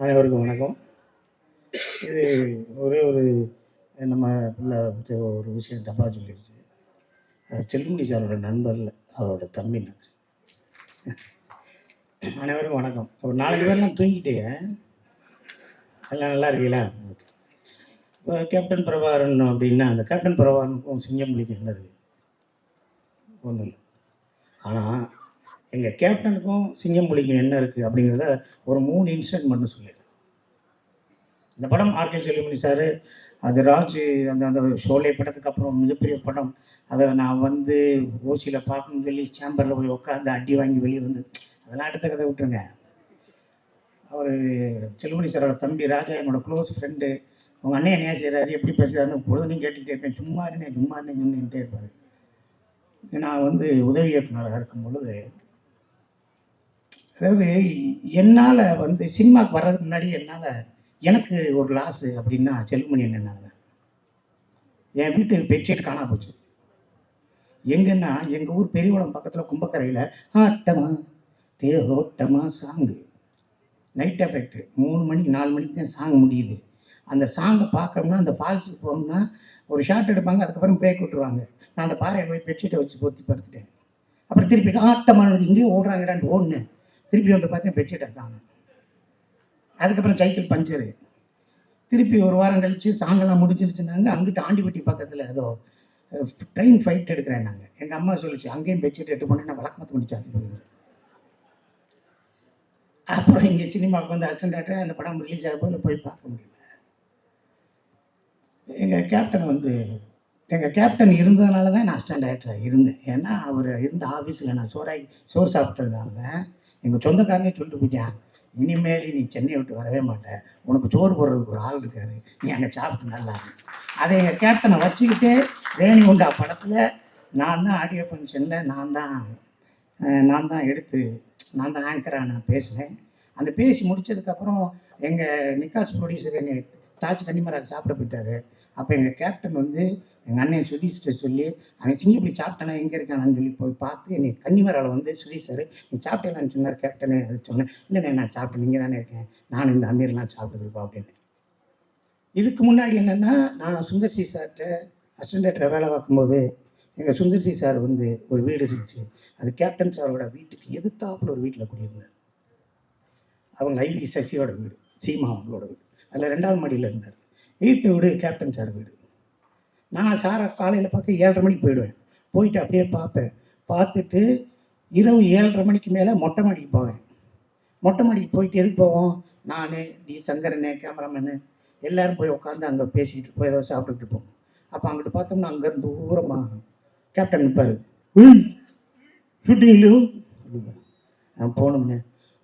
அனைவருக்கும் வணக்கம். இது ஒரே ஒரு நம்ம பிள்ளை ஒரு விஷயம் தப்பாக சொல்லிடுச்சு. செல்லுமணி சாரோட நண்பரில் அவரோட தம்பி. அனைவருக்கும் வணக்கம். ஒரு 4 பேர்லாம் தூங்கிட்டீங்க, எல்லாம் நல்லா இருக்கீங்களா? ஓகே. இப்போ கேப்டன் பிரபாகரன் அப்படின்னா அந்த கேப்டன் பிரபாகரனுக்கும் சிங்கம்புலிக்கும் என்ன இருக்குது? ஒன்றும் இல்லை. ஆனால் எங்கள் கேப்டனுக்கும் சிங்கம்புலிக்கும் என்ன இருக்குது அப்படிங்கிறத ஒரு 3 இன்சிடென்ட் மட்டும் சொல்லிடுறேன். இந்த படம் ஆர்கே செல்லுமணி சார், அது ராஜ் அந்த அந்த ஷோலே படத்துக்கு அப்புறம் மிகப்பெரிய படம். அதை நான் வந்து ஓசியில் பார்க்கணும்னு சொல்லி சேம்பரில் போய் உட்காந்து அடி வாங்கி வெளியே வந்து, அதெல்லாம் அடுத்த கதை விட்டுருங்க. அவர் செல்லுமணி சாரோட தம்பி ராஜா என்னோடய க்ளோஸ் ஃப்ரெண்டு. உங்கள் அண்ணன் என்ன செய்கிறாரு, எப்படி பேசுகிறாருன்னு பொழுதுனையும் கேட்டுக்கிட்டே இருப்பேன். சும்மா இருந்தேன் சொல்லிகிட்டே இருப்பார். நான் வந்து உதவி இயக்குனராக இருக்கும் பொழுது, அதாவது என்னால் வந்து சினிமாவுக்கு வர்றதுக்கு முன்னாடி எனக்கு ஒரு லாஸு அப்படின்னா செல்லுமணி என்னென்னாங்க, என் வீட்டு பெட்ஷீட் காணா போச்சு. எங்கன்னா எங்கள் ஊர் பெரியகுளம் பக்கத்தில் கும்பக்கரையில் ஆட்டமா தேரோட்டமா சாங்கு, நைட் எஃபெக்ட் 3 மணி 4 மணிக்கு தான் சாங் முடியுது. அந்த சாங்கை பார்க்கணும்னா அந்த ஃபால்ஸுக்கு போகணும்னா ஒரு ஷார்ட் எடுப்பாங்க, அதுக்கப்புறம் பிரேக் விட்டுருவாங்க. நான் அந்த பாறையை போய் பெட்ஷீட்டை வச்சு பொத்தி படுத்துட்டேன். அப்புறம் திருப்பி ஆட்டமானது இங்கேயே ஓடுறாங்கடான்னு ஓடுனேன். திருப்பி வந்து பார்த்தேன் பெட்ஷீட்டை காணும். அதுக்கப்புறம் சைக்கிள் பஞ்சரு. திருப்பி ஒரு வாரம் கழித்து சாங்கெல்லாம் முடிஞ்சிருச்சுனாங்க. அங்கிட்டு ஆண்டிப்பட்டி பக்கத்தில் ஏதோ ட்ரெயின் ஃபைட் எடுக்கிறேன். நாங்கள் எங்கள் அம்மா சொல்லிச்சு, அங்கேயும் பெட்ஷீட் எடுத்து போனேன். நான் வழக்கமத்து பண்ணி சாத்தி போயிருந்தேன். அப்புறம் இங்கே சினிமாவுக்கு வந்து அசிஸ்டன்ட் டைரக்டர் அந்த படம் ரிலீஸ் ஆகும்போது போய் பார்க்க முடியல. எங்கள் கேப்டன் இருந்ததுனால தான் நான் அசிஸ்டன்ட் டைரக்டராக இருந்தேன். ஏன்னா அவர் இருந்த ஆஃபீஸில் நான் சோறு சாப்பிட்டதுனால தான் எங்கள் சொந்தக்காரனே சொல்லிட்டு போயிட்டேன், இனிமேல் நீ சென்னையை விட்டு வரவே மாட்டேன், உனக்கு சோறு போடுறதுக்கு ஒரு ஆள் இருக்காரு, நீ அங்கே சாப்பிட்டு நல்லா இருக்கு. அதை எங்கள் கேப்டனை வச்சுக்கிட்டு ரேணிகுண்டா படத்தில் நான் தான் ஆடியோ ஃபங்க்ஷனில் நான் தான் எடுத்து நான் தான் ஆங்கராக நான் பேசினேன். அந்த பேசி முடித்ததுக்கப்புறம் எங்கள் நிக்காஸ் ப்ரொடியூசர் என்னை தாஜ் கன்னிமராக சாப்பிட போயிட்டார். அப்போ எங்கள் கேப்டன் வந்து எங்கள் அண்ணன் சுதீஷ்கிட்ட சொல்லி, அவன் சிங்கப்படி சாப்பிட்டானா எங்கே இருக்கானான்னு சொல்லி போய் பார்த்து என்னை கன்னிமராவில் வந்து, சுதீஷ் சார் நீ சாப்பிட்டேலான்னு சொன்னார் கேப்டனு. அது சொன்னேன், இல்லைண்ணே நான் சாப்பிட்டேன், நீங்கள் தானே இருக்கேன், நான் இந்த அமீர்லாம் சாப்பிட்டுருப்போம் அப்படின்னு. இதுக்கு முன்னாடி என்னென்னா, நான் சுந்தர்சி சார்கிட்ட அசிஸ்டன்ட் டைரக்டர் வேலை பார்க்கும்போது எங்கள் சுந்தர்சி சார் வந்து ஒரு வீடு இருந்துச்சு. அது கேப்டன் சாரோட வீட்டுக்கு எதிர்த்தாப்புல ஒரு வீட்டில் குடியிருந்தார். அவங்க ஐவி சசியோட வீடு, சீமா அவங்களோட வீடு, அதில் 2வது மாடியில் இருந்தார். வீட்டு வீடு கேப்டன் சார் வீடு. நான் சாரை காலையில் பார்க்க 7:30 மணிக்கு போயிடுவேன். போயிட்டு அப்படியே பார்ப்பேன். பார்த்துட்டு இரவு 7:30 மணிக்கு மேலே மொட்டை மாடிக்கு போவேன். மொட்டை மாடிக்கு போயிட்டு எதுக்கு போவோம், நான் டி சங்கரனே கேமராமேனு எல்லோரும் போய் உட்காந்து அங்கே பேசிக்கிட்டு போய் ஏதோ சாப்பிட்டுட்டு இருப்போம். அப்போ அங்கிட்டு பார்த்தோம்னா அங்கேருந்து தூரமாக கேப்டன் நிற்பார். ஷூட்டிங்லையும் நான் போகணும்னே,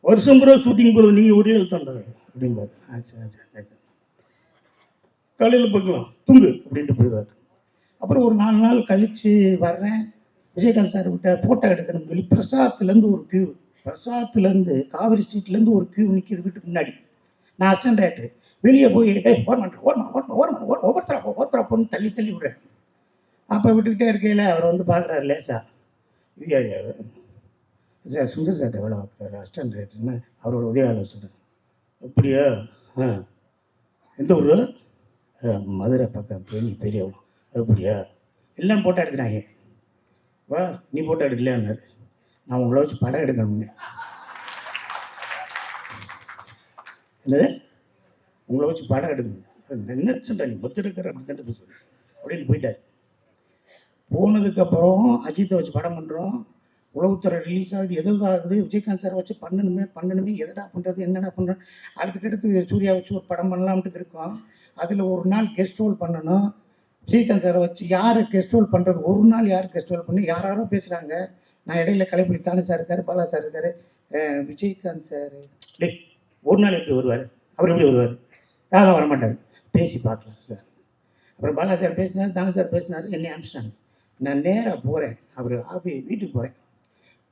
வருஷம் பூரா ஷூட்டிங் போகிறது நீங்கள் ஒரே எழுத்தாண்டது அப்படின்பாரு. ஆச்சு காலையில் பார்க்கலாம் தூங்கு அப்படின்ட்டு போயிடுவார். அப்புறம் ஒரு 4 நாள் கழித்து வர்றேன், விஜயகாந்த் சார் விட்ட ஃபோட்டோ எடுக்கணும்னு சொல்லி பிரசாத்துலேருந்து ஒரு கியூ, பிரசாத்துலேருந்து காவிரி ஸ்ட்ரீட்லேருந்து ஒரு கியூ நிற்கிது வீட்டுக்கு முன்னாடி. நான் அசிஸ்டன்ட் டைரக்டர் வெளியே போய் ஒவ்வொருத்தரா பொண்ணு தள்ளி விடுறேன். அப்போ விட்டுக்கிட்டே இருக்கையில் அவர் வந்து பார்க்குறாரு லேசா, சார் சுந்தர் சார்கிட்ட வேலை பார்க்குறாரு அசிஸ்டன்ட் டைரக்டர்னு அவரோட உதவியாளர் சொல்கிறேன். அப்படியா, எந்த ஊர்? மதுரை பக்கம் பெரியவங்க. அப்படியா, எல்லாம் ஃபோட்டோ எடுத்துட்டாங்க, வா நீ ஃபோட்டோ எடுக்கலையான்னாரு. நான் உங்களை வச்சு படம் எடுக்கணும்னு. என்னது உங்களை வச்சு படம் எடுக்கணும் என்ன சொல்கிறேன், நீ பத்து எடுக்கிற அப்படி தான் சொல்லு அப்படின்னு போயிட்டார். போனதுக்கப்புறம் அஜித்தை வச்சு படம் பண்ணுறோம், உளவுத்துறை ரிலீஸ் ஆகுது, எதாவது விஜயகாந்த் சாரை வச்சு பண்ணணுமே எதடா பண்ணுறது என்னடா பண்ணுறோம். அடுத்துக்கடுத்து சூர்யா வச்சு ஒரு படம் பண்ணலாம்ட்டு இருக்கோம். அதில் ஒரு நாள் கெஸ்ட் ரோல் பண்ணணும். விஜயகாந்த் சாரை வச்சு யார் கெஸ்ட் ரோல் பண்ணுறது, ஒரு நாள் யார் கெஸ்ட் ரோல் பண்ணி யாரோ பேசுகிறாங்க. நான் இடையில கலைப்புலி தானே சார் இருக்கார், பாலா சார் இருக்கார், விஜயகாந்த் சார் ஒரு நாள் எப்படி வருவார், அவர் எப்படி வருவார், யாரும் வரமாட்டார், பேசி பார்க்கலாம் சார். அப்புறம் பாலா சார் பேசினார், தானே சார் பேசினார், என்னை அனுப்பிச்சிட்டாங்க. நான் நேராக போகிறேன், அவர் வீட்டுக்கு போகிறேன்.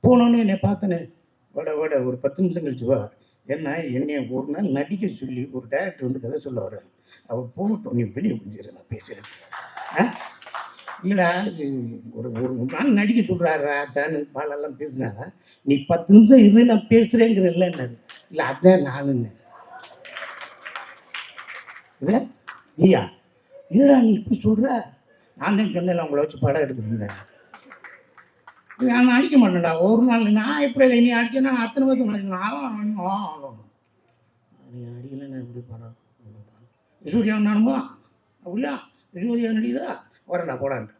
போனோன்னே என்னை பார்த்தேன்னு வட ஒரு 10 நிமிஷம் கழிச்சு வா, என்னை ஒரு நாள் நடிக்க சொல்லி ஒரு டைரக்டர் வந்து கதை சொல்ல வர்றாரு, அவள் போகட்டும் நீ வெளியே புரிஞ்சுக்கிறேன் நான் பேசுகிறேன். இல்லைடா ஒரு நாள் நடிக்க சொல்கிறாரா தானு பாலெல்லாம் பேசினாரா, நீ 10 நிமிஷம் இரு நான் பேசுகிறேங்கிற இல்லைன்னாரு. இல்லை அதுதான் நானுன்னு. இல்லை நீயா இல்லைடா நீ இப்படி சொல்கிற, நான் தான் சொன்னேன் உங்களை வச்சு படம் எடுக்குதுங்க. நான் அடிக்க மாட்டேன்டா ஒரு நாள். நான் எப்படி நீ அடிச்சேன்னா அத்தனை பேருக்கு அடிக்கணும். நீ அடிக்கலைன்னு எப்படி படம் சூர்யா நானுமா அப்படியா சூர்யா நடிக்குதா வரண்டா போடான்ட்டு.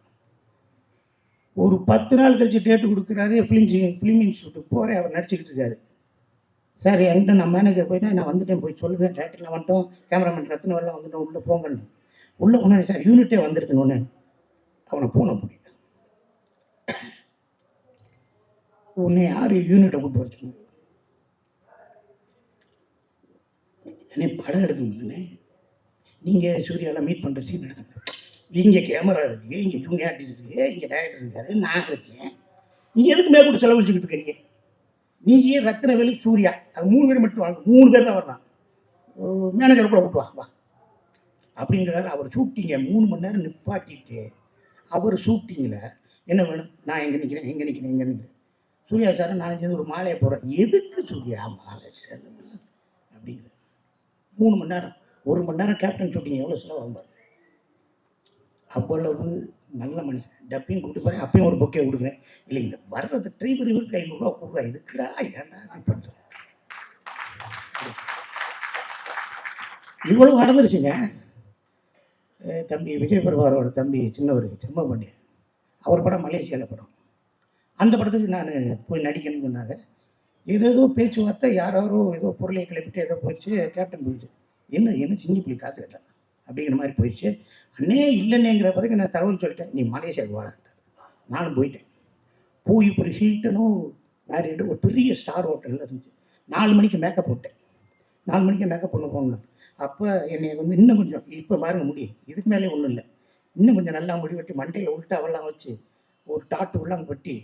ஒரு 10 நாள் கழிச்சு டேட்டு கொடுக்குறாரு. ஃபிலிம் இன்ஸ்டியூட்டுக்கு போகிறேன். அவர் நடிச்சுக்கிட்டு இருக்காரு. சார் என்கிட்ட நான் மேனேஜர் போயிட்டேன், நான் வந்துட்டேன் போய் சொல்லுங்கள் டேரக்டரில் வந்துட்டோம், கேமராமேன் ரத்ன வெள்ளம் வந்துட்டோம், உள்ளே போங்கன்னு. உள்ளே போனேன் சார் யூனிட்டே வந்துருக்குன்னு ஒன்று. அவனை பூனை பிடிக்கும் உன்னை யார் யூனிட்டை கூப்பிட்டு வச்சுக்கணும். என்னை படம் எடுக்கணும்னே, நீங்கள் சூர்யாவில் மீட் பண்ணுற சீன் எடுத்துங்க. இங்கே கேமரா இருக்குது, இங்கே ஜூனியர் ஆர்டிஸ்ட் இருக்குது, இங்கே டைரக்டர் இருக்காரு, நான் இருக்கேன். நீங்கள் எதுக்கு மேற்கொண்டு செலவழிச்சுக்கிட்டு இருக்கிறீங்க? நீயே ரத்னவேலு சூர்யா அது 3 பேர் மட்டும் வாங்க, 3 பேர் தான் வரலாம். மேனேஜரை கூட கூப்பிட்டு வா அப்படிங்கிறாரு. அவர் ஷூட்டிங்கை 3 மணி நேரம் நிப்பாட்டிட்டு அவர் ஷூட்டிங்கில் என்ன வேணும், நான் எங்கே நிற்கிறேன். சூர்யா சார் நான் சேர்ந்து ஒரு மாலையை போடுறேன். எதுக்கு சூர்யா மாலை சேர்ந்து அப்படிங்கிற 3 மணி நேரம். 1 மணி நேரம் கேப்டன் ஷூட்டிங் எவ்வளோ செலவாகும் பாரு. அவ்வளவு நல்ல மனுஷன். டப்பிங் கூப்பிட்டு போகிறேன், அப்பயும் ஒரு பொக்கே கொடுக்குறேன். இல்லை இந்த வர்றது டிரைவர் இவருக்கு 500 ரூபா கொடுக்குறா, இதுக்குடா ஏன்டா பண்ண இவ்வளோ நடந்துருச்சுங்க. தம்பி விஜய் பிரபாரோட தம்பி சின்னவர் செம்ம அவர் படம் மலேசியாவில் படம். அந்த படத்துக்கு நான் போய் நடிக்கணும்னு சொன்னாங்க. ஏதோ பேச்சுவார்த்தை, யாரோ ஏதோ பொருளை கிளப்பிட்டு ஏதோ போயிடுச்சு. கேப்டன் போயிடுச்சு. என்ன சிங்கி காசு கேட்டேன் அப்படிங்கிற மாதிரி போயிடுச்சு. அண்ணே இல்லைன்னேங்கிற பிறகு நான் தகவல் சொல்லிட்டேன், நீ மலேசியாவுக்கு வாடான்ட்டேன். நானும் போயிட்டேன். போய் இப்போ ஒரு ஹில்டனும் மேரிடு ஒரு பெரிய ஸ்டார் ஹோட்டலில் இருந்துச்சு. 4 மணிக்கு மேக்கப் போட்டேன். 4 மணிக்கு மேக்கப் பண்ண போகணும். அப்போ என்னை இன்னும் கொஞ்சம் இப்போ பாருங்க முடியும், இதுக்கு மேலே ஒன்றும் இல்லை, இன்னும் கொஞ்சம் நல்லா முடி வெட்டி மண்டையில் உள்ட்டாவெல்லாம் வச்சு ஒரு டாட்டு உள்ளாங்க வெட்டி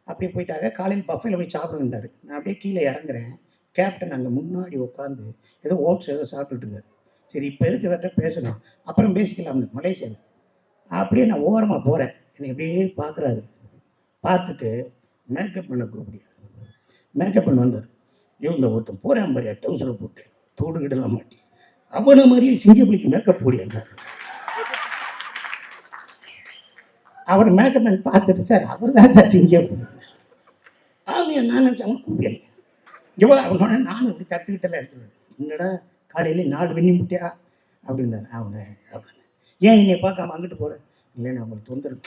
அப்படியே போயிட்டாங்க. காலையில் பஃபேல போய் சாப்பிடுங்கன்னாரு. நான் அப்படியே கீழே இறங்குறேன். கேப்டன் அங்கே முன்னாடி உட்காந்து ஏதோ ஓட்ஸ் ஏதோ சாப்பிட்டுட்டு இருக்காரு. சரி இப்போ எதுக்கு வேற பேசணும், அப்புறம் பேசிக்கலாம்னு மலேசியாவில். அப்படியே நான் ஓரமாக போகிறேன். என்னை அப்படியே பார்க்குறாரு. பார்த்துட்டு மேக்கப் பண்ண கூப்பிடியா, மேக்கப் பண்ண வந்தார். இந்த ஒருத்தன் போகிறேன் மாதிரியா டவுசரை போட்டு தோடுகிடலாம் மாட்டி அவனை மாதிரியே சிங்கப்புலிக்கு makeup Podiyar. Hour makeup man பார்த்துட்டு சார் அவர் தான் சார் சிங்கப்புலி. நான் நினச்சேன் கூப்பியல் எவ்வளோ அவனோட நானும் இப்படி தட்டுக்கிட்டெல்லாம் எடுத்துருவேன். என்னடா காலையில் 4 வெண்ணி முட்டியா அப்படின்னாரு. அவனை அப்படின்னு ஏன் என்னை பார்க்காம அங்கிட்டு போகிறேன். இல்லைன்னு அவங்களுக்கு தொந்தரவு,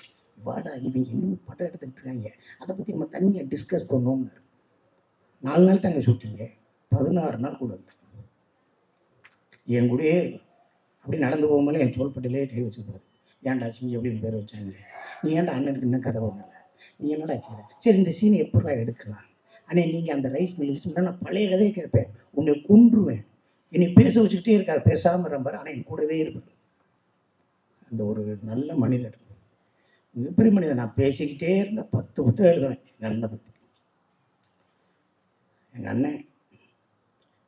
வாடா இவங்க இன்னும் படம் எடுத்துக்கிட்டு இருக்காங்க, அதை பற்றி நம்ம தனியாக டிஸ்கஸ் பண்ணோம்னாரு. 4 நாள் தாங்க ஷூட்டிங்க, 16 நாள் கூட என் கூடயே அப்படி நடந்து போகும்போது என் தோள்பட்டிலே கை வச்சுருப்பாரு. ஏன்டா சிங்க எப்படின்னு பேர் வச்சாங்க, நீ ஏன்டா அண்ணனுக்கு இன்னும் கதை பண்ணல, நீ என்னடா சரி இந்த சீனை எப்படா எடுக்கலாம். ஆனால் நீங்கள் அந்த ரைஸ் மில்லில் நான் பழைய கதையை கேட்பேன், உன்னை கொன்றுவேன், என்னை பேச வச்சுக்கிட்டே இருக்காது, பேசாமல் இருப்பார். ஆனால் என் கூடவே இருப்பார். அந்த ஒரு நல்ல மனிதர், மிகப்பெரிய மனிதர். நான் பேசிக்கிட்டே இருந்தேன், 10 புத்தகம் எழுதுவேன் எங்கள் அண்ணனை பற்றி. எங்கள் அண்ணன்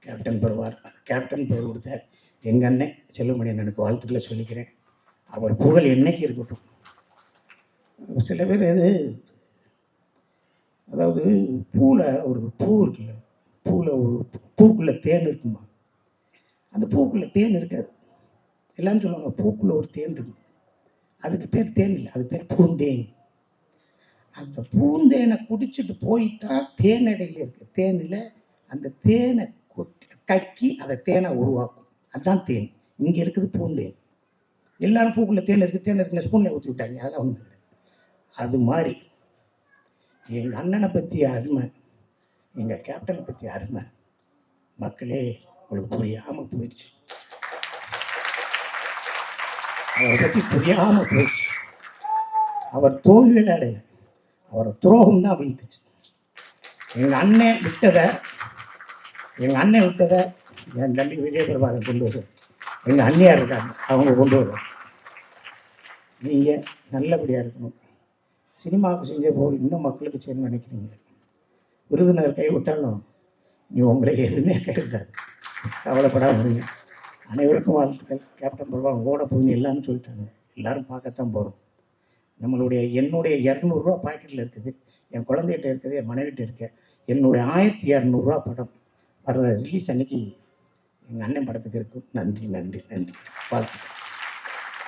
கேப்டன் பெறுவார். கேப்டன் பேர் கொடுத்த எங்கள் அண்ணன் செல்வமணி அண்ணனுக்கு வாழ்த்துக்களை சொல்லிக்கிறேன். அவர் புகழ் என்னைக்கு இருக்கட்டும். சில பேர் அதாவது பூவில் ஒரு பூ இருக்குல்ல, பூவில் ஒரு பூக்குள்ளே தேன் இருக்குமா, அந்த பூக்குள்ளே தேன் இருக்காது. எல்லாரும் சொல்லுவாங்க பூக்குள்ளே ஒரு தேன் இருக்கும், அதுக்கு பேர் தேன் இல்லை, அது பேர் பூந்தேன். அந்த பூந்தேனை குடிச்சிட்டு போயிட்டா தேனடையில் இருக்குது, தேனில் அந்த தேனை கக்கி அதை தேனை உருவாக்கும், அதுதான் தேன். இங்கே இருக்குது பூந்தேன். எல்லாரும் பூக்குள்ளே தேன் இருக்குன்னு ஸ்பூனில் ஊற்றி விட்டாங்க, அதெல்லாம் ஒன்றும் இல்லை. அது மாதிரி எங்கள் அண்ணனை பற்றி அருமை, எங்கள் கேப்டனை பற்றி அருமை மக்களே உங்களுக்கு புரியாமல் போயிடுச்சு. அவரை பற்றி புரியாமல் போயிடுச்சு. அவர் தோல்வியில் அடைய, அவரை துரோகம் தான் வீழ்த்துச்சு. எங்கள் அண்ணன் விட்டதை என் தம்பி விஜய் பிரபாகரன் கொண்டு வருவார். எங்கள் அண்ணியார் இருக்காங்க, அவங்க கொண்டு வருவார். நீங்கள் நல்லபடியாக இருக்கணும். சினிமாவுக்கு செஞ்ச போல் இன்னும் மக்களுக்கு செய்யணும்னு நினைக்கிறீங்க. விருதுநகர் கைவிட்டாலும் நீ உங்களை எதுவுமே கேட்காது, கவலைப்படாமல் இருங்க. அனைவருக்கும் வாழ்த்துக்கள். கேப்டன் பிரபாகரன் ஓட போகுது எல்லாம்னு சொல்லிட்டாங்க, எல்லோரும் பார்க்கத்தான் போகிறோம். என்னுடைய 200 ரூபா பாக்கெட்டில் இருக்குது, என் குழந்தைகிட்ட இருக்குது, என் மனைவிட்ட இருக்க. என்னுடைய 1200 ரூபா படம் வர்ற ரிலீஸ் அன்னைக்கு எங்கள் அண்ணன் படத்துக்கு இருக்கும். நன்றி நன்றி நன்றி. வாழ்த்து.